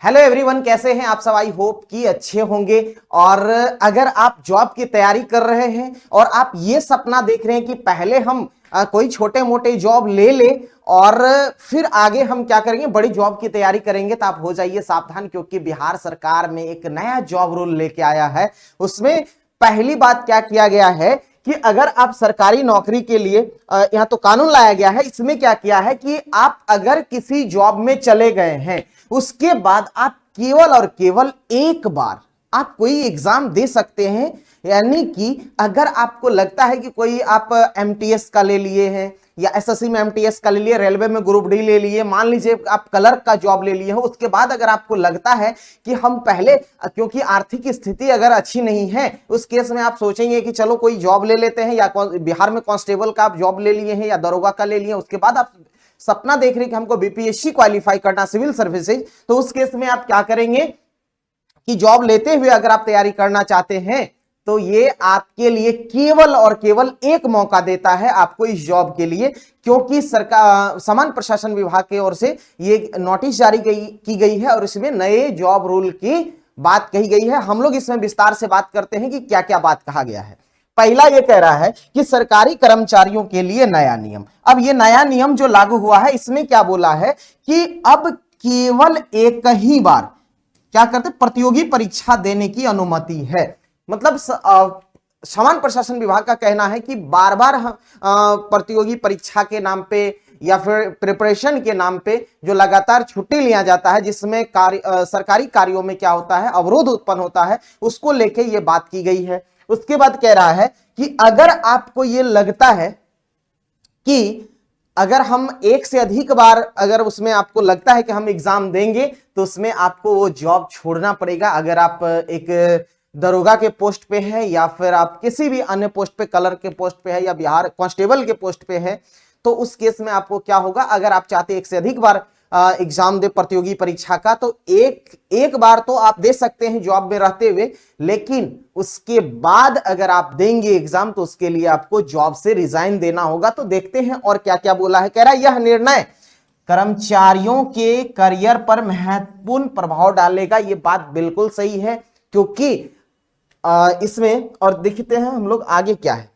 Hello everyone, कैसे हैं आप सब। आई होप कि अच्छे होंगे। और अगर आप जॉब की तैयारी कर रहे हैं और आप ये सपना देख रहे हैं कि पहले हम कोई छोटे मोटे जॉब ले ले और फिर आगे हम क्या करेंगे, बड़ी जॉब की तैयारी करेंगे, तो आप हो जाइए सावधान, क्योंकि बिहार सरकार में एक नया जॉब रूल लेके आया है। उसमें पहली बात क्या किया गया है कि अगर आप सरकारी नौकरी के लिए यहां तो कानून लाया गया है, इसमें क्या किया है कि आप अगर किसी जॉब में चले गए हैं उसके बाद आप केवल और केवल एक बार आप कोई एग्जाम दे सकते हैं। यानी कि अगर आपको लगता है कि कोई आप एमटीएस का ले लिए हैं या एसएससी में एमटीएस का ले लिए, रेलवे में ग्रुप डी ले लिए, मान लीजिए आप क्लर्क का जॉब ले लिए हो, उसके बाद अगर आपको लगता है कि हम पहले, क्योंकि आर्थिक स्थिति अगर अच्छी नहीं है उस केस में आप सोचेंगे कि चलो कोई जॉब ले लेते हैं, या बिहार में कांस्टेबल का आप जॉब ले लिए हैं या दरोगा का ले लिए, उसके बाद आप सपना देख रहे हैं कि हमको बीपीएससी क्वालिफाई करना, सिविल सर्विसेज, तो उस केस में आप क्या करेंगे कि जॉब लेते हुए अगर आप तैयारी करना चाहते हैं तो ये आपके लिए केवल और केवल एक मौका देता है आपको इस जॉब के लिए, क्योंकि सरकार सामान्य प्रशासन विभाग की ओर से ये नोटिस जारी की गई है और इसमें नए जॉब रूल की बात कही गई है। हम लोग इसमें विस्तार से बात करते हैं कि क्या क्या बात कहा गया है। पहला ये कह रहा है कि सरकारी कर्मचारियों के लिए नया नियम। अब ये नया नियम जो लागू हुआ है इसमें क्या बोला है कि अब केवल एक ही बार क्या करते, प्रतियोगी परीक्षा देने की अनुमति है। मतलब सामान्य प्रशासन विभाग का कहना है कि बार बार प्रतियोगी परीक्षा के नाम पे या फिर प्रिपरेशन के नाम पे जो लगातार छुट्टी लिया जाता है, जिसमें सरकारी कार्यों में क्या होता है, अवरोध उत्पन्न होता है, उसको लेके ये बात की गई है। उसके बाद कह रहा है कि अगर आपको ये लगता है कि अगर हम एक से अधिक बार अगर उसमें आपको लगता है कि हम एग्जाम देंगे तो उसमें आपको वो जॉब छोड़ना पड़ेगा। अगर आप एक दरोगा के पोस्ट पे है या फिर आप किसी भी अन्य पोस्ट पे, कलर के पोस्ट पे है या बिहार कांस्टेबल के पोस्ट पे है, तो उस केस में आपको क्या होगा, अगर आप चाहते एक से अधिक बार एग्जाम दे प्रतियोगी परीक्षा का, तो एक बार तो आप दे सकते हैं जॉब में रहते हुए, लेकिन उसके बाद अगर आप देंगे एग्जाम तो उसके लिए आपको जॉब से रिजाइन देना होगा। तो देखते हैं और क्या क्या बोला है। कह रहा है यह निर्णय कर्मचारियों के करियर पर महत्वपूर्ण प्रभाव डालेगा। ये बात बिल्कुल सही है, क्योंकि इसमें और देखते हैं हम लोग आगे क्या है।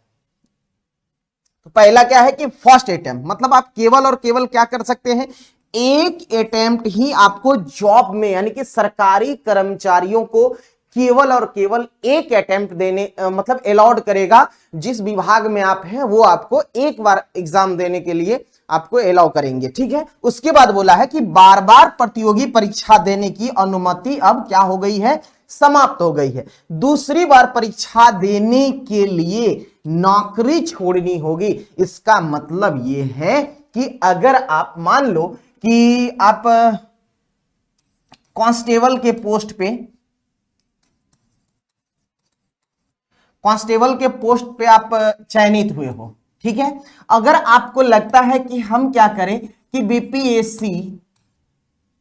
तो पहला क्या है कि फर्स्ट अटेम्प्ट, मतलब आप केवल और केवल क्या कर सकते हैं, एक अटेम्प्ट ही आपको जॉब में, यानी कि सरकारी कर्मचारियों को केवल और केवल एक अटेम्प्ट देने मतलब अलाउड करेगा। जिस विभाग में आप हैं वो आपको एक बार एग्जाम देने के लिए आपको अलाउ करेंगे, ठीक है। उसके बाद बोला है कि बार बार प्रतियोगी परीक्षा देने की अनुमति अब क्या हो गई है, समाप्त हो गई है। दूसरी बार परीक्षा देने के लिए नौकरी छोड़नी होगी। इसका मतलब यह है कि अगर आप मान लो कि आप कांस्टेबल के पोस्ट पे आप चयनित हुए हो, ठीक है। अगर आपको लगता है कि हम क्या करें कि बीपीएससी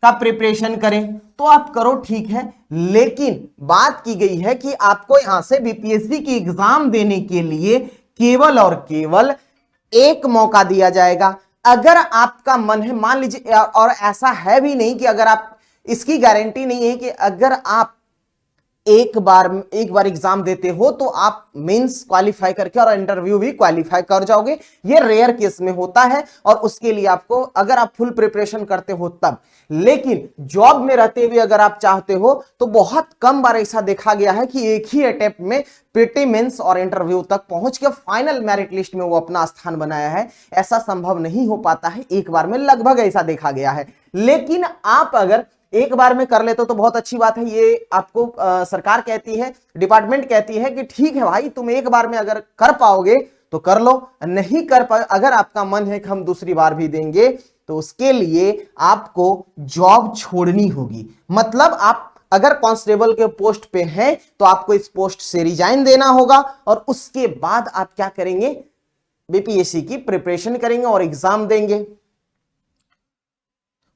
का प्रिपरेशन करें, तो आप करो, ठीक है। लेकिन बात की गई है कि आपको यहां से बीपीएससी की एग्जाम देने के लिए केवल और केवल एक मौका दिया जाएगा। अगर आपका मन है, मान लीजिए, और ऐसा है भी नहीं कि अगर आप, इसकी गारंटी नहीं है कि अगर आप एक बार एग्जाम देते हो तो आप मेंस क्वालिफाई करके और इंटरव्यू भी क्वालिफाई कर जाओगे। ये रेयर केस में होता है और उसके लिए आपको, अगर आप फुल प्रिपरेशन करते हो तब, लेकिन जॉब में रहते हुए अगर आप चाहते हो तो बहुत कम बार ऐसा देखा गया है कि एक ही अटेम्प्ट में प्रीटी मेंस और इंटरव्यू तक पहुंच के फाइनल मेरिट लिस्ट में वो अपना स्थान बनाया है। ऐसा संभव नहीं हो पाता है एक बार में, लगभग ऐसा देखा गया है। लेकिन आप अगर एक बार में कर लेते हो तो बहुत अच्छी बात है। ये आपको सरकार कहती है, डिपार्टमेंट कहती है कि ठीक है भाई, तुम एक बार में अगर कर पाओगे तो कर लो, नहीं कर पाए, अगर आपका मन है कि हम दूसरी बार भी देंगे, तो उसके लिए आपको जॉब छोड़नी होगी। मतलब आप अगर कांस्टेबल के पोस्ट पे हैं तो आपको इस पोस्ट से रिजाइन देना होगा और उसके बाद आप क्या करेंगे, बीपीएससी की प्रिपरेशन करेंगे और एग्जाम देंगे।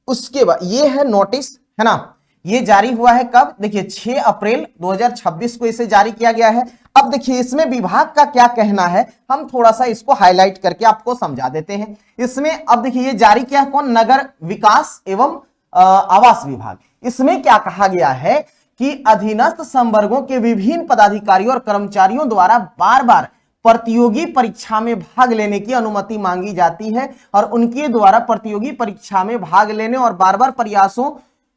उसके बाद ये है नोटिस, है ना, ये जारी हुआ है कब, देखिए 6 अप्रैल 2026 को इसे जारी किया गया है। अब देखिए इसमें विभाग का क्या कहना है, हम थोड़ा सा इसको हाईलाइट करके आपको समझा देते हैं। इसमें अब देखिए ये जारी किया कौन, नगर विकास एवं आवास विभाग। इसमें क्या कहा गया है कि अधीनस्थ संवर्गों के विभिन्न पदाधिकारियों और कर्मचारियों द्वारा बार बार प्रतियोगी परीक्षा में भाग लेने की अनुमति मांगी जाती है और उनके द्वारा प्रतियोगी परीक्षा में भाग लेने और बार बार प्रयासों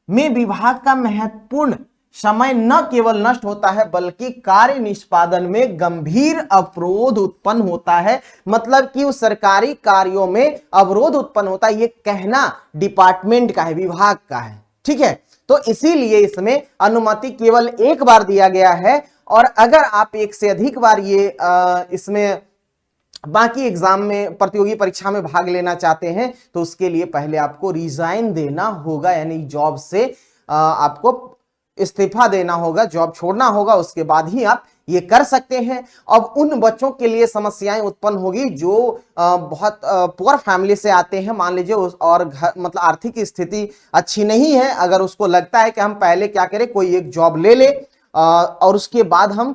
में विभाग का महत्वपूर्ण समय न केवल नष्ट होता है बल्कि कार्य निष्पादन में गंभीर अवरोध उत्पन्न होता है। मतलब कि उस सरकारी कार्यों में अवरोध उत्पन्न होता है, ये कहना डिपार्टमेंट का है, विभाग का है। ठीक है, तो इसीलिए इसमें अनुमति केवल एक बार दिया गया है और अगर आप एक से अधिक बार ये इसमें बाकी एग्जाम में प्रतियोगी परीक्षा में भाग लेना चाहते हैं तो उसके लिए पहले आपको रिजाइन देना होगा, यानी जॉब से आपको इस्तीफा देना होगा, जॉब छोड़ना होगा, उसके बाद ही आप ये कर सकते हैं। अब उन बच्चों के लिए समस्याएं उत्पन्न होगी जो बहुत पुअर फैमिली से आते हैं, मान लीजिए और घर मतलब आर्थिक स्थिति अच्छी नहीं है, अगर उसको लगता है कि हम पहले क्या करें, कोई एक जॉब ले ले और उसके बाद हम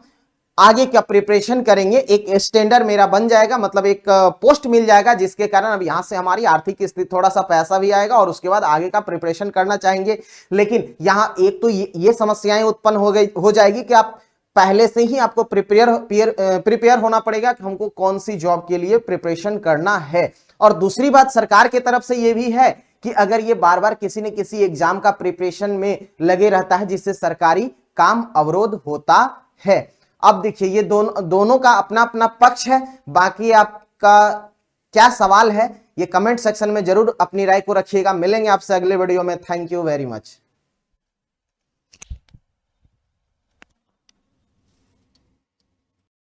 आगे क्या प्रिपरेशन करेंगे, एक स्टैंडर्ड मेरा बन जाएगा, मतलब एक पोस्ट मिल जाएगा जिसके कारण अब यहां से हमारी आर्थिक स्थिति थोड़ा सा पैसा भी आएगा और उसके बाद आगे का प्रिपरेशन करना चाहेंगे। लेकिन यहां एक तो ये समस्याएं उत्पन्न हो जाएगी कि आप पहले से ही आपको प्रिपेयर होना पड़ेगा कि हमको कौन सी जॉब के लिए प्रिपरेशन करना है। और दूसरी बात सरकार की तरफ से ये भी है कि अगर ये बार बार किसी न किसी एग्जाम का प्रिपरेशन में लगे रहता है जिससे सरकारी काम अवरोध होता है। अब देखिए ये दोनों का अपना अपना पक्ष है, बाकी आपका क्या सवाल है ये कमेंट सेक्शन में जरूर अपनी राय को रखिएगा। मिलेंगे आपसे अगले वीडियो में। Thank you very much.